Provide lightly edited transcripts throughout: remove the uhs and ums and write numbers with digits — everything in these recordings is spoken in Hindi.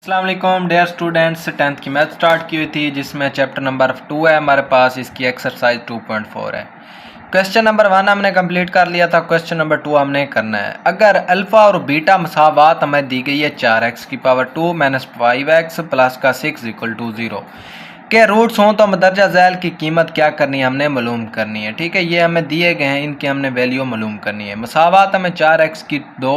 अस्सलाम वालेकुम डियर स्टूडेंट्स, 10th की मैथ स्टार्ट की हुई थी जिसमें चैप्टर नंबर 2 है हमारे पास। इसकी एक्सरसाइज 2.4 है। क्वेश्चन नंबर 1 हमने कंप्लीट कर लिया था। क्वेश्चन नंबर 2 हमने करना है। अगर अल्फ़ा और बीटा मसावात हमें दी गई है 4x की पावर 2 माइनस 5x प्लस का 6 इक्वल टू 0 के रूट्स हों तो मदरजा ज़ैल की कीमत क्या करनी है, हमने मालूम करनी है। ठीक है, ये हमें दिए गए हैं, इनकी हमने वैल्यू मालूम करनी है। मसावात हमें 4x की 2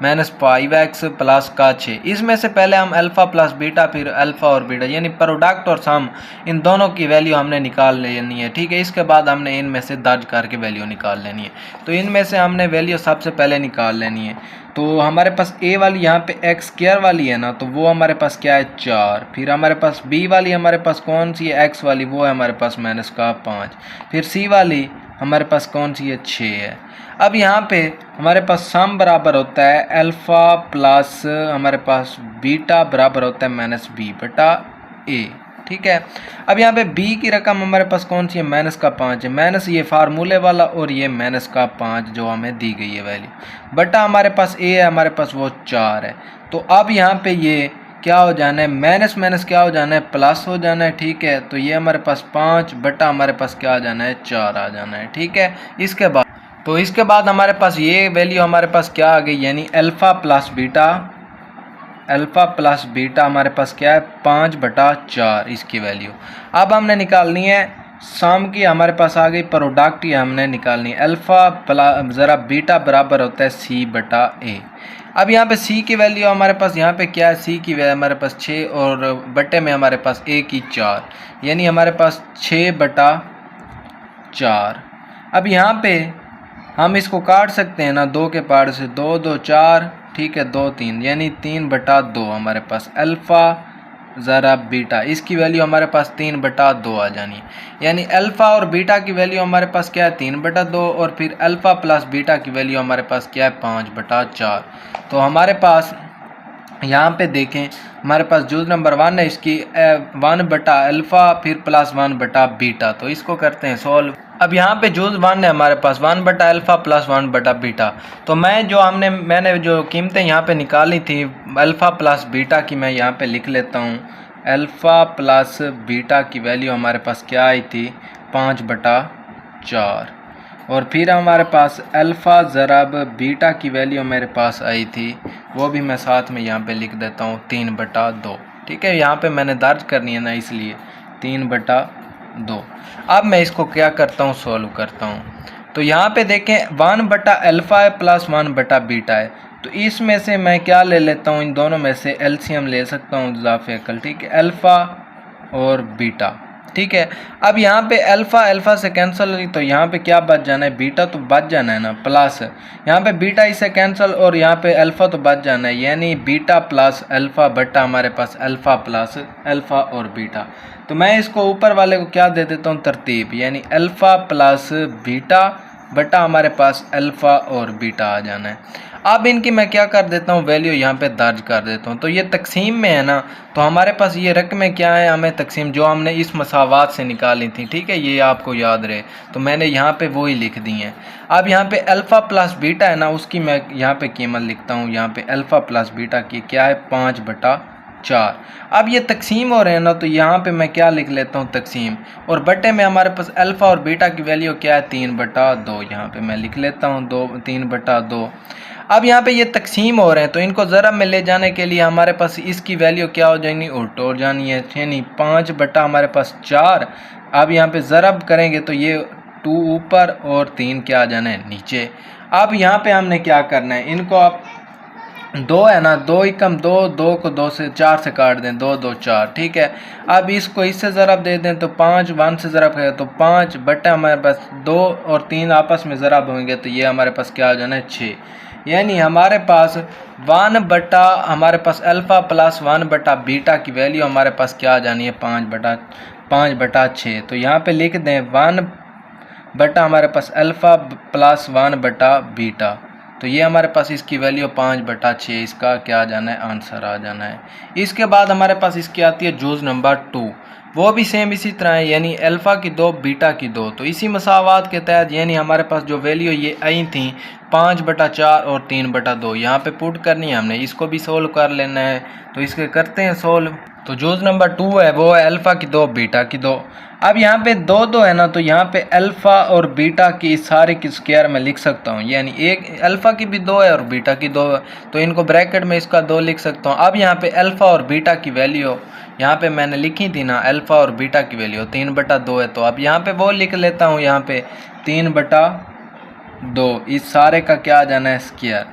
माइनस 5x प्लस का 6। इसमें से पहले हम अल्फ़ा प्लस बीटा फिर अल्फ़ा और बीटा यानी प्रोडक्ट और सम इन दोनों की वैल्यू हमने निकाल लेनी है। ठीक है, इसके बाद हमने इनमें से दर्ज करके वैल्यू निकाल लेनी है। तो इनमें से हमने वैल्यू सबसे पहले निकाल लेनी है। तो हमारे पास ए वाली यहाँ पे एक्स स्क्वायर वाली है ना, तो वो हमारे पास क्या है 4। फिर हमारे पास बी वाली हमारे पास कौन सी है एक्स वाली, वो है हमारे पास माइनस का 5। फिर सी वाली हमारे पास कौन सी है 6 है। अब यहाँ पे हमारे पास सम बराबर होता है अल्फ़ा प्लस हमारे पास बीटा बराबर होता है माइनस बी बटा ए। ठीक है, अब यहाँ पे b की रकम हमारे पास कौन सी है माइनस का 5 है। माइनस ये फार्मूले वाला और ये माइनस का 5 जो हमें दी गई है वैल्यू बटा हमारे पास a है, हमारे पास वो 4 है। तो अब यहाँ पे ये क्या हो जाना है, माइनस माइनस क्या हो जाना है प्लस हो जाना है। ठीक है, तो ये हमारे पास 5 बटा हमारे पास क्या आ जाना है 4 आ जाना है। ठीक है, इसके बाद हमारे पास ये वैल्यू हमारे पास क्या आ गई, यानी अल्फ़ा प्लस बीटा हमारे पास क्या है 5 बटा 4 इसकी वैल्यू। अब हमने निकालनी है सम की, हमारे पास आ गई प्रोडक्ट ही हमने निकालनी है। अल्फ़ा प्लस ज़रा बीटा बराबर होता है सी बटा ए। अब यहाँ पे सी की वैल्यू हमारे पास यहाँ पे क्या है, सी की वैल्यू हमारे पास 6 और बटे में हमारे पास ए की 4 यानी हमारे पास 6 बटा 4। अब यहाँ पे हम इसको काट सकते हैं ना, 2 के पार्ट से 2 2 4। ठीक है, 2 3 यानी 3 बटा 2 हमारे पास अल्फ़ा ज़रा बीटा इसकी वैल्यू हमारे पास 3 बटा 2 आ जानी है। यानी अल्फ़ा और बीटा की वैल्यू हमारे पास क्या है 3 बटा 2 और फिर अल्फ़ा प्लस बीटा की वैल्यू हमारे पास क्या है 5 बटा 4। तो हमारे पास यहाँ पे देखें हमारे पास जूज नंबर 1 है, इसकी 1 बटा अल्फ़ा फिर प्लस 1 बटा बीटा। तो इसको करते हैं सॉल्व। अब यहाँ पे जूज 1 है हमारे पास 1 बटा अल्फ़ा प्लस 1 बटा बीटा। तो मैंने जो कीमतें यहाँ पे निकाली थी अल्फ़ा प्लस बीटा की, मैं यहाँ पे लिख लेता हूँ। अल्फ़ा प्लस बीटा की वैल्यू हमारे पास क्या आई थी 5 बटा 4 और फिर हमारे पास अल्फ़ा ज़रब बीटा की वैल्यू मेरे पास आई थी, वो भी मैं साथ में यहाँ पे लिख देता हूँ 3 बटा 2। ठीक है, यहाँ पे मैंने दर्ज करनी है ना इसलिए 3 बटा 2। अब मैं इसको क्या करता हूँ सॉल्व करता हूँ। तो यहाँ पे देखें 1 बटा अल्फ़ा है प्लस 1 बटा बीटा है, तो इसमें से मैं क्या ले लेता हूँ, इन दोनों में से एलसीएम ले सकता हूँ इज़ाफ़े अकल। ठीक है, अल्फ़ा और बीटा। ठीक है, अब यहाँ पे अल्फ़ा से कैंसिल हुई तो यहाँ पे क्या बच जाना है, बीटा तो बच जाना है ना, प्लस यहाँ पे बीटा इससे कैंसिल और यहाँ पे अल्फ़ा तो बच जाना है, यानी बीटा प्लस अल्फ़ा बटा हमारे पास अल्फ़ा प्लस अल्फ़ा और बीटा। तो मैं इसको ऊपर वाले को क्या दे देता हूँ तरतीब, यानी अल्फ़ा प्लस बीटा बटा हमारे पास अल्फ़ा और बीटा आ जाना है। अब इनकी मैं क्या कर देता हूँ वैल्यू यहाँ पे दर्ज कर देता हूँ। तो ये तकसीम में है ना, तो हमारे पास ये रकमें क्या है, हमें तकसीम जो हमने इस मसावात से निकाली थी। ठीक है, ये आपको याद रहे, तो मैंने यहाँ पे वही लिख दी हैं। अब यहाँ पे अल्फ़ा प्लस बीटा है ना, उसकी मैं यहाँ पे कीमत लिखता हूँ। यहाँ पे अल्फ़ा प्लस बीटा की क्या है 5 बटा 4। अब ये तकसीम हो रहे हैं ना, तो यहाँ पे मैं क्या लिख लेता हूँ तकसीम और बटे में हमारे पास अल्फ़ा और बीटा की वैल्यू क्या है 3 बटा 2। यहाँ पे मैं लिख लेता हूँ 3 बटा 2। अब यहाँ पे ये तकसीम हो रहे हैं, तो इनको ज़रब में ले जाने के लिए हमारे पास इसकी वैल्यू क्या हो जाएगी, उल्ट हो जानी है, यानी 5 बटा हमारे पास 4। अब यहाँ पे ज़रब करेंगे तो ये 2 ऊपर और 3 क्या आ जाना है नीचे। अब यहाँ पे हमने क्या करना है, इनको आप 2 है ना, 2 एकम 2, 2 को 2 से 4 से काट दें, 2 2 4। ठीक है, अब इसको इससे ज़रब दे दें तो 5, 1 से ज़रब है तो 5 बटा हमारे पास 2 और 3 आपस में ज़रब होंगे तो ये हमारे पास क्या आ जाना है 6। यानी हमारे पास 1 बटा हमारे पास अल्फ़ा प्लस 1 बटा बीटा की वैल्यू हमारे पास क्या आ जानी है 5 बटा 6। तो यहाँ पे लिख दें 1 बटा हमारे पास अल्फ़ा प्लस 1 बटा बीटा। तो ये हमारे पास इसकी वैल्यू 5 बटा 6, इसका क्या आ जाना है आंसर आ जाना है। इसके बाद हमारे पास इसकी आती है जूज नंबर 2। वो भी सेम इसी तरह है, यानी अल्फ़ा की 2 बीटा की 2। तो इसी मसावात के तहत यानी हमारे पास जो वैल्यू ये आई थी 5/4 और 3/2 यहाँ पे पुट करनी है हमने, इसको भी सोल्व कर लेना है। तो इसके करते हैं सोल्व। तो जूज नंबर 2 है वो है अल्फ़ा की 2 बीटा की 2। अब यहाँ पे 2 है ना, तो यहाँ पे अल्फ़ा और बीटा की इस सारे की स्क्वायर में लिख सकता हूँ, यानी एक अल्फ़ा की भी 2 है और बीटा की 2 है, तो इनको ब्रैकेट में इसका 2 लिख सकता हूँ। अब यहाँ पे अल्फ़ा और बीटा की वैल्यू यहाँ पे मैंने लिखी थी ना, अल्फ़ा और बीटा की वैल्यू 3/2 है, तो अब यहाँ पे वो लिख लेता हूँ, यहाँ पे 3/2 इस सारे का क्या आ जाना है स्क्वायर।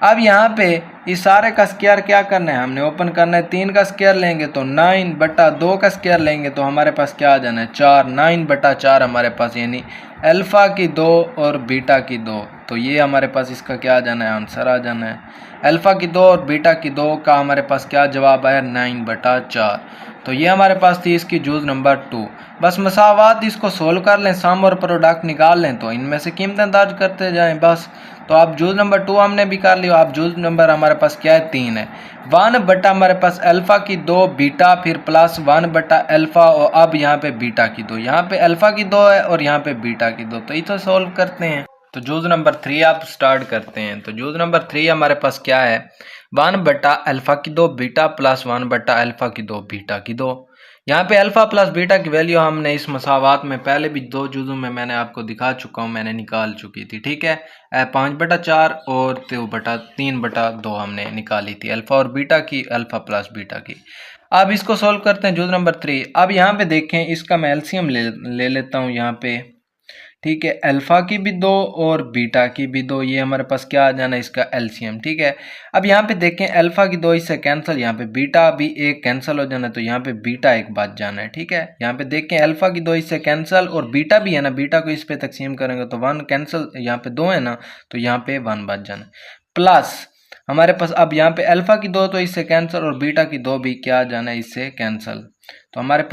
अब यहाँ पे इस सारे का स्क्वायर क्या करना है, हमने ओपन करना है, 3 का स्क्वायर लेंगे तो 9/2 का स्क्वायर लेंगे तो हमारे पास क्या आ जाना है 4, 9/4 हमारे पास, यानी अल्फ़ा की 2 और बीटा की 2। तो ये हमारे पास इसका क्या आ जाना है आंसर आ जाना है। अल्फ़ा की 2 और बीटा की 2 का हमारे पास क्या जवाब आया 9/4। तो ये हमारे पास थी इसकी जूज नंबर 2। बस मसावात इसको सोल्व कर लें, सम और प्रोडक्ट निकाल लें, तो इनमें से कीमतें दर्ज करते जाएं बस। तो आप जूज नंबर 2 हमने भी कर लिया। आप जूज नंबर हमारे पास क्या है 3 है। 1 हमारे पास अल्फ़ा की 2 बीटा फिर प्लस 1/अल्फ़ा और अब यहाँ पे बीटा की 2, यहाँ पे अल्फ़ा की 2 है और यहाँ पे बीटा की 2। तो इसे सोल्व करते हैं। तो जूज नंबर 3 आप स्टार्ट करते हैं। तो जूज नंबर 3 हमारे पास क्या है 1/अल्फ़ा की 2 बीटा प्लस 1/अल्फ़ा की 2 बीटा की 2। यहाँ पे अल्फ़ा प्लस बीटा की वैल्यू हमने इस मसावात में पहले भी 2 जुज़ों में मैंने आपको दिखा चुका हूँ, मैंने निकाल चुकी थी, ठीक है। 5/4 और 3/2 हमने निकाली थी अल्फ़ा और बीटा की, अल्फ़ा प्लस बीटा की। अब इसको सोल्व करते हैं जूज नंबर 3। अब यहाँ पे देखें इसका मैं एलसीएम ले लेता हूँ यहाँ पे, ठीक है। अल्फ़ा की भी 2 और बीटा की भी 2, ये हमारे पास क्या आ जाना है इसका एलसीएम, ठीक है। अब यहाँ पे देखें अल्फ़ा की 2 इससे कैंसिल, यहाँ पे बीटा भी एक कैंसिल हो जाना है, तो यहाँ पे बीटा एक बच जाना है, ठीक है। यहाँ पे देखें अल्फ़ा की 2 इससे कैंसिल और बीटा भी है ना, बीटा को इस पे तकसीम करेंगे तो 1 कैंसिल, यहाँ पे 2 है ना तो यहाँ पे 1 बच जाना है। प्लस हमारे पास अब यहाँ पे अल्फ़ा की 2 तो इससे कैंसिल और बीटा की 2 भी क्या आ जाना है इससे कैंसिल। तो हमारे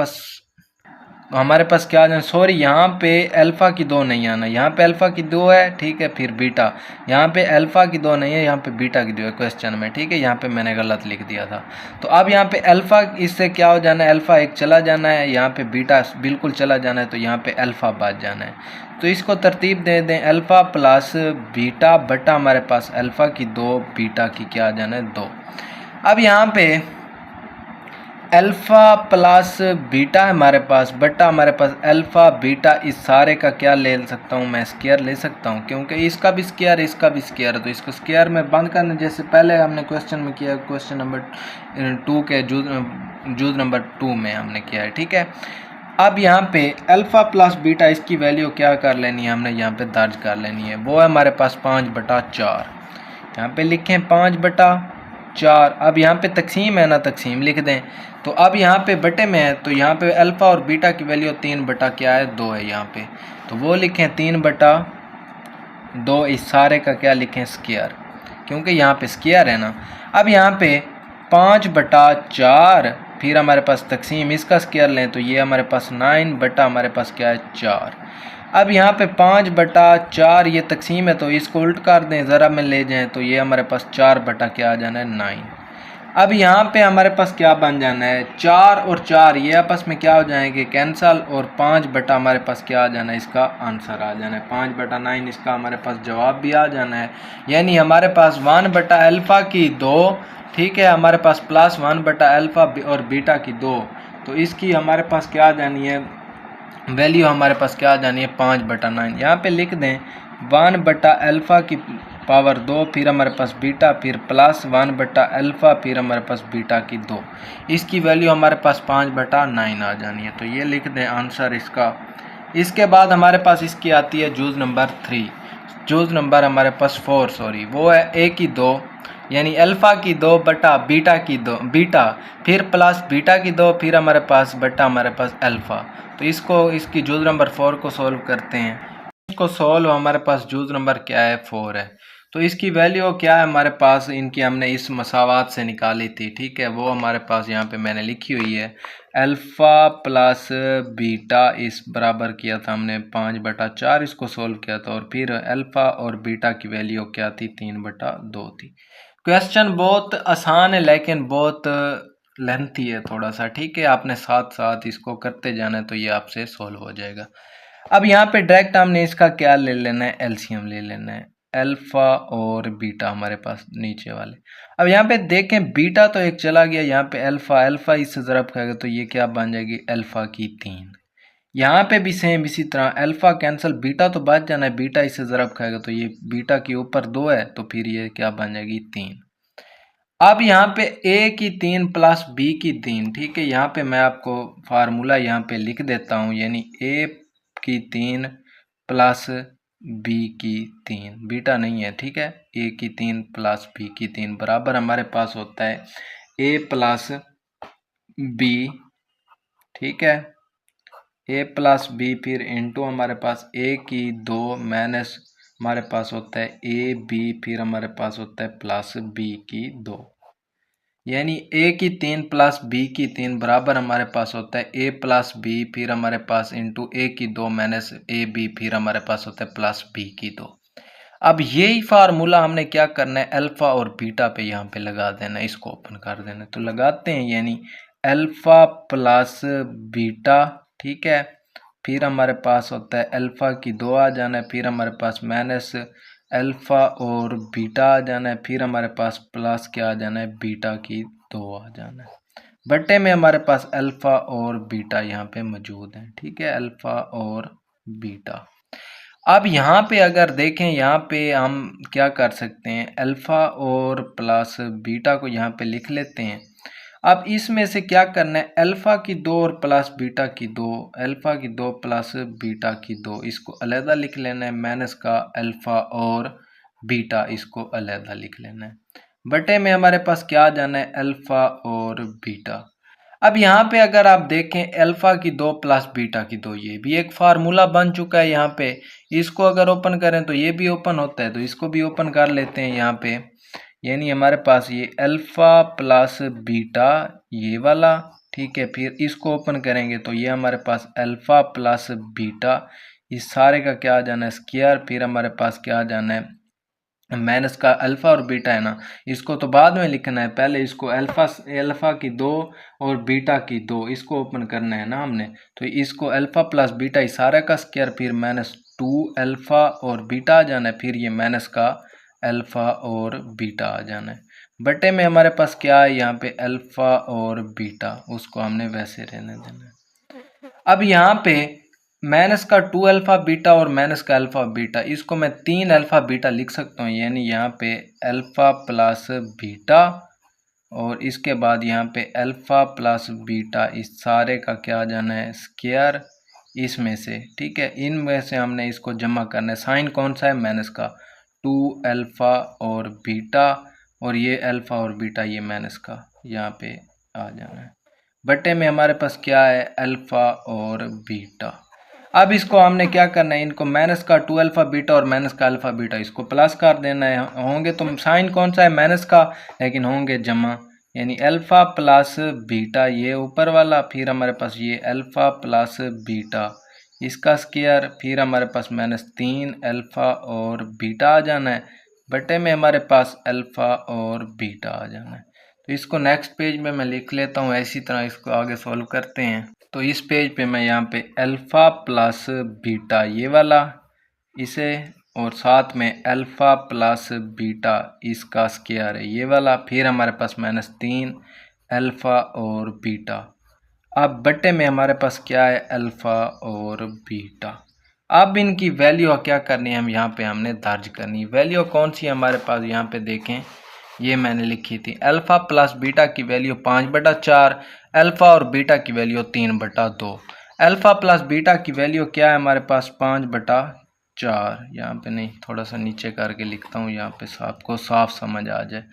पास क्या आ जाए, सॉरी यहाँ पे अल्फ़ा की 2 नहीं आना, यहाँ पे अल्फ़ा की 2 है, ठीक है, फिर बीटा, यहाँ पे अल्फ़ा की 2 नहीं है, यहाँ पे बीटा की 2 है क्वेश्चन में, ठीक है। यहाँ पे मैंने गलत लिख दिया था। तो अब यहाँ पे अल्फ़ा इससे क्या हो जाना है, अल्फ़ा एक चला जाना है, यहाँ पे बीटा बिल्कुल चला जाना है, तो यहाँ पे अल्फ़ा बच जाना है। तो इसको तरतीब दे दें, अल्फ़ा प्लस बीटा बटा हमारे पास अल्फ़ा की 2 बीटा की क्या आ जाना है 2। अब यहाँ पे अल्फ़ा प्लस बीटा हमारे पास बटा हमारे पास अल्फ़ा बीटा, इस सारे का क्या ले सकता हूँ मैं स्क्वायर ले सकता हूँ, क्योंकि इसका भी स्क्वायर इसका भी स्क्वायर है, तो इसको स्क्वायर में बंद करने जैसे पहले हमने क्वेश्चन में किया, क्वेश्चन नंबर 2 के जूज नंबर 2 में हमने किया है, ठीक है। अब यहाँ पे अल्फ़ा प्लस बीटा इसकी वैल्यू क्या कर लेनी है हमने यहाँ पे दर्ज कर लेनी है, वो है हमारे पास 5/4। यहाँ पे लिखें 5/4। अब यहाँ पे तकसीम है ना, तकसीम लिख दें। तो अब यहाँ पे बटे में है, तो यहाँ पे अल्फ़ा और बीटा की वैल्यू 3/2 है यहाँ पे, तो वो लिखें 3/2, इस सारे का क्या लिखें स्क्वायर, क्योंकि यहाँ पे स्क्वायर है ना। अब यहाँ पे 5/4 फिर हमारे पास तकसीम इसका स्क्वायर लें, तो ये हमारे पास 9 हमारे पास क्या है 4। अब यहाँ पे 5/4 ये तकसीम है, तो इसको उल्ट कर दें, ज़रा में ले जाएं, तो ये हमारे पास 4 क्या आ जाना है 9। अब यहाँ पे हमारे पास क्या बन जाना है 4 और 4 ये आपस में क्या हो जाएंगे कैंसल, और 5 हमारे पास क्या आ जाना है इसका आंसर आ जाना है 5/9, इसका हमारे पास जवाब भी आ जाना है। यानी हमारे पास 1/अल्फ़ा की 2, ठीक है, हमारे पास प्लस 1/अल्फ़ा और बीटा की 2, तो इसकी हमारे पास क्या आ जानी है वैल्यू, हमारे पास क्या आ जानी है 5/9। यहाँ पे लिख दें 1/अल्फ़ा की पावर 2 फिर हमारे पास बीटा फिर प्लस 1/अल्फ़ा फिर हमारे पास बीटा की 2, इसकी वैल्यू हमारे पास 5/9 आ जानी है। तो ये लिख दें आंसर इसका। इसके बाद हमारे पास इसकी आती है जूज नंबर 3, जूज नंबर हमारे पास 4 सॉरी, वो है ए की 2, यानी अल्फ़ा की 2 बटा बीटा की 2 बीटा फिर प्लस बीटा की 2 फिर हमारे पास बटा हमारे पास अल्फ़ा। तो इसकी जूज नंबर 4 को सोल्व करते हैं। इसको सोल्व हमारे पास जूज नंबर क्या है 4 है। तो इसकी वैल्यू क्या है हमारे पास, इनकी हमने इस मसावात से निकाली थी, ठीक है, वो हमारे पास यहाँ पे मैंने लिखी हुई है। अल्फ़ा प्लस बीटा इस बराबर किया था हमने 5/4, इसको सोल्व किया था, और फिर अल्फ़ा और बीटा की वैल्यू क्या थी 3/2 थी। क्वेश्चन बहुत आसान है लेकिन बहुत लेंथी है थोड़ा सा, ठीक है। आपने साथ साथ इसको करते जाना है तो ये आपसे सोल्व हो जाएगा। अब यहाँ पे डायरेक्ट हमने इसका क्या ले लेना है, एलसीएम ले लेना है। अल्फा और बीटा हमारे पास नीचे वाले। अब यहाँ पे देखें बीटा तो एक चला गया, यहाँ पे अल्फा, अल्फा इससे ज़रब खाएगा तो ये क्या बन जाएगी, अल्फा की 3। यहाँ पे भी सेम इसी तरह अल्फा कैंसिल, बीटा तो बच जाना है, बीटा इससे ज़रब खाएगा तो ये बीटा के ऊपर 2 है तो फिर ये क्या बन जाएगी 3। अब यहाँ पे ए की 3 प्लस बी की 3, ठीक है। यहाँ पे मैं आपको फार्मूला यहाँ पे लिख देता हूँ, यानी ए की 3 प्लस बी की 3, बीटा नहीं है, ठीक है। ए की 3 प्लस बी की 3 बराबर हमारे पास होता है ए प्लस बी, ठीक है। ए प्लस बी फिर इंटू हमारे पास ए की 2 माइनस हमारे पास होता है ए बी, फिर हमारे पास होता है प्लस बी की 2, यानी ए की 3 प्लस बी की 3 बराबर हमारे पास होता है ए प्लस बी, फिर हमारे पास इंटू ए की 2 माइनस ए बी, फिर हमारे पास होता है प्लस बी की 2। अब यही फार्मूला हमने क्या करना है, अल्फा और बीटा पे यहाँ पे लगा देना है, इसको ओपन कर देना है। तो लगाते हैं, यानी अल्फा प्लस बीटा, ठीक है। फिर हमारे पास होता है अल्फा की 2 आ जाना है, फिर हमारे पास माइनस अल्फा और बीटा आ जाना है, फिर हमारे पास प्लस क्या आ जाना है, बीटा की 2 आ जाना है। बट्टे में हमारे पास अल्फा और बीटा यहाँ पे मौजूद है, ठीक है, अल्फा और बीटा। अब यहाँ पे अगर देखें, यहाँ पे हम क्या कर सकते हैं, अल्फा और प्लस बीटा को यहाँ पे लिख लेते हैं। अब इसमें से क्या करना है, अल्फा की 2 और प्लस बीटा की 2, अल्फा की 2 प्लस बीटा की 2, इसको अलहदा लिख लेना है। माइनस का अल्फा और बीटा, इसको अलहदा लिख लेना है। बटे में हमारे पास क्या आ जाना है, अल्फा और बीटा। अब यहाँ पे अगर आप देखें अल्फा की 2 प्लस बीटा की 2, ये भी एक फार्मूला बन चुका है यहाँ पे। इसको अगर ओपन करें तो ये भी ओपन होता है, तो इसको भी ओपन कर लेते हैं यहाँ पे। यानी हमारे पास ये अल्फा प्लस बीटा ये वाला, ठीक है। फिर इसको ओपन करेंगे तो ये हमारे पास अल्फा प्लस बीटा, इस सारे का क्या आ जाना है, स्क्वायर। फिर हमारे पास क्या आ जाना है, माइनस का अल्फा और बीटा है ना, इसको तो बाद में लिखना है, पहले इसको अल्फा की 2 और बीटा की 2 इसको ओपन करना है ना हमने। तो इसको अल्फा प्लस बीटा इस सारे का स्क्वायर, फिर माइनस 2 अल्फा और बीटा आ जाना है, फिर ये माइनस का अल्फा और बीटा आ जाना है। बटे में हमारे पास क्या है, यहाँ पे अल्फा और बीटा, उसको हमने वैसे रहने देना है। अब यहाँ पे माइनस का 2 अल्फा बीटा और माइनस का अल्फा बीटा, इसको मैं 3 अल्फा बीटा लिख सकता हूँ, यानी यहाँ पे अल्फा प्लस बीटा और इसके बाद यहाँ पे अल्फा प्लस बीटा, इस सारे का क्या आ जाना है, स्क्वायर इसमें से, ठीक है। इनमें से हमने इसको जमा करना है, साइन कौन सा है, माइनस का 2 अल्फा और बीटा, और ये अल्फा और बीटा ये माइनस का यहाँ पे आ जाना है। बटे में हमारे पास क्या है, अल्फा और बीटा। अब इसको हमने क्या करना है, इनको माइनस का 2 अल्फा बीटा और माइनस का अल्फा बीटा इसको प्लस कर देना है। होंगे तो साइन कौन सा है, माइनस का, लेकिन होंगे जमा, यानी अल्फा प्लस बीटा ये ऊपर वाला, फिर हमारे पास ये अल्फा प्लस बीटा इसका स्क्वायर, फिर हमारे पास माइनस 3 अल्फा और बीटा आ जाना है। बटे में हमारे पास अल्फा और बीटा आ जाना है। तो इसको नेक्स्ट पेज में मैं लिख लेता हूँ, इसी तरह इसको आगे सॉल्व करते हैं। तो इस पेज पे मैं यहाँ पे अल्फ़ा प्लस बीटा ये वाला इसे, और साथ में अल्फ़ा प्लस बीटा इसका स्क्वायर है ये वाला, फिर हमारे पास माइनस 3 अल्फ़ा और बीटा। अब बटे में हमारे पास क्या है, अल्फ़ा और बीटा। अब इनकी वैल्यू क्या करनी है, हम यहाँ पे हमने दर्ज करनी। वैल्यू कौन सी है हमारे पास, यहाँ पे देखें, ये मैंने लिखी थी, अल्फ़ा प्लस बीटा की वैल्यू 5/4, अल्फ़ा और बीटा की वैल्यू 3/2। अल्फ़ा प्लस बीटा की वैल्यू क्या है हमारे पास, 5/4। यहाँ पे नहीं, थोड़ा सा नीचे करके लिखता हूँ, यहाँ पे आपको साफ समझ आ जाए।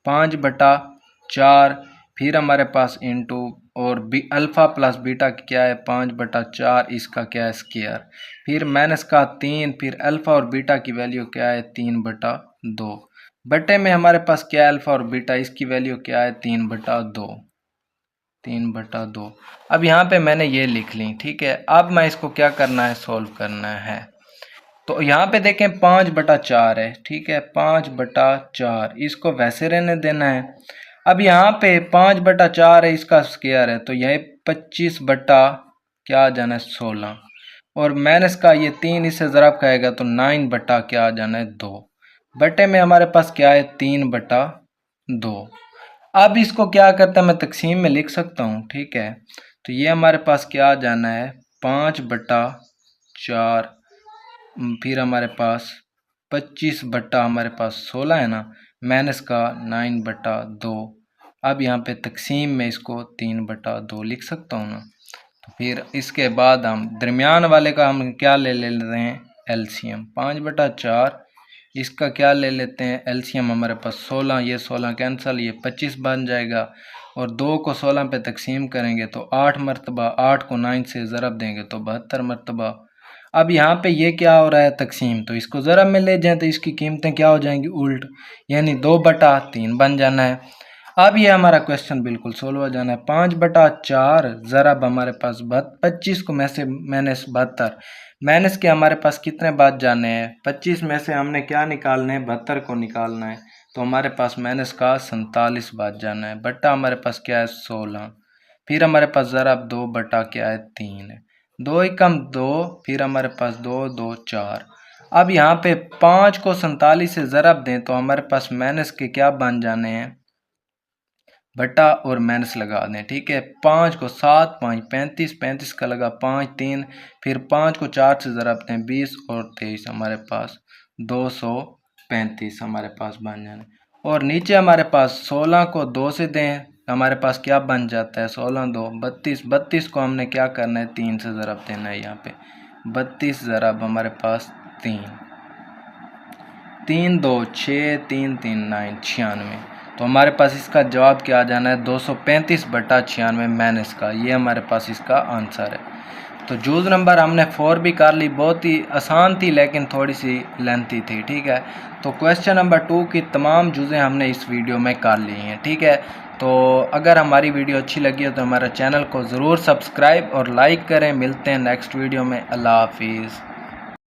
5/4, फिर हमारे पास इंटू, और अल्फ़ा प्लस बीटा की क्या है, 5/4, इसका क्या है, स्क्वायर, फिर माइनस का 3, फिर अल्फ़ा और बीटा की वैल्यू क्या है, 3/2। बटे में हमारे पास क्या है, अल्फ़ा और बीटा, इसकी वैल्यू क्या है, 3/2। अब यहाँ पे मैंने ये लिख ली, ठीक है। अब मैं इसको क्या करना है, सॉल्व करना है। तो यहाँ पे देखें 5/4 है, ठीक है, 5/4 इसको वैसे रहने देना है। अब यहाँ पे 5/4 है, इसका स्क्वायर है तो यह 25 बटा क्या आ जाना है 16, और माइनस का ये 3 इससे ज़रब खाएगा तो 9 बटा क्या आ जाना है 2, बटे में हमारे पास क्या है 3/2। अब इसको क्या करता है मैं तकसीम में लिख सकता हूँ, ठीक है। तो ये हमारे पास क्या आ जाना है 5/4, फिर हमारे पास 25 बटा हमारे पास 16 है ना, माइनस का 9/2। अब यहाँ पे तकसीम में इसको 3/2 लिख सकता हूँ ना। तो फिर इसके बाद हम दरमियान वाले का हम क्या ले रहे हैं एलसीएम, 5/4 इसका क्या ले लेते हैं एलसीएम, हमारे पास 16, ये 16 कैंसिल, ये 25 बन जाएगा, और 2 को 16 पे तकसीम करेंगे तो 8 मरतबा, 8 को 9 से ज़रब देंगे तो 72 मरतबा। अब यहाँ पे ये क्या हो रहा है तकसीम, तो इसको ज़रब में ले जाएं तो इसकी कीमतें क्या हो जाएंगी उल्ट, यानी 2/3 बन जाना है। अब ये हमारा क्वेश्चन बिल्कुल सोल्व हो जाना है। 5/4 ज़रब हमारे पास 25 को में से माइनस 72, माइनस के हमारे पास कितने बाद जाने हैं 25 में से हमने क्या निकालना है 72 को निकालना है, तो हमारे पास माइनस का 47 बाद जाना है, बट्टा हमारे पास क्या है 16, फिर हमारे पास ज़रब 2 बटा क्या है 3 है, 2 एकम 2, फिर हमारे पास 2 2 4। अब यहाँ पे 5 को 47 से ज़रब दें तो हमारे पास माइनस के क्या बन जाने हैं बटा और माइनस लगा दें, ठीक है। 5 को 7 5 35, 35 का लगा 5 3, फिर 5 को 4 से ज़रब दें 20 और 23, हमारे पास 235 हमारे पास बन जाने। और नीचे हमारे पास 16 को 2 से दें हमारे पास क्या बन जाता है 16 2 32, 32 को हमने क्या करना है 3 से ज़रब देना है, यहाँ पे 32 ज़रब हमारे पास 3 3 2 6 3 3 9 96, तो हमारे पास इसका जवाब क्या आ जाना है 235/96 माइनस का, ये हमारे पास इसका आंसर है। तो जूज़ नंबर हमने 4 भी कर ली, बहुत ही आसान थी लेकिन थोड़ी सी लेंथी थी, ठीक है। तो क्वेश्चन नंबर 2 की तमाम जुज़ें हमने इस वीडियो में कर ली हैं, ठीक है। तो अगर हमारी वीडियो अच्छी लगी हो तो हमारे चैनल को ज़रूर सब्सक्राइब और लाइक करें। मिलते हैं नेक्स्ट वीडियो में, अल्लाह हाफिज़।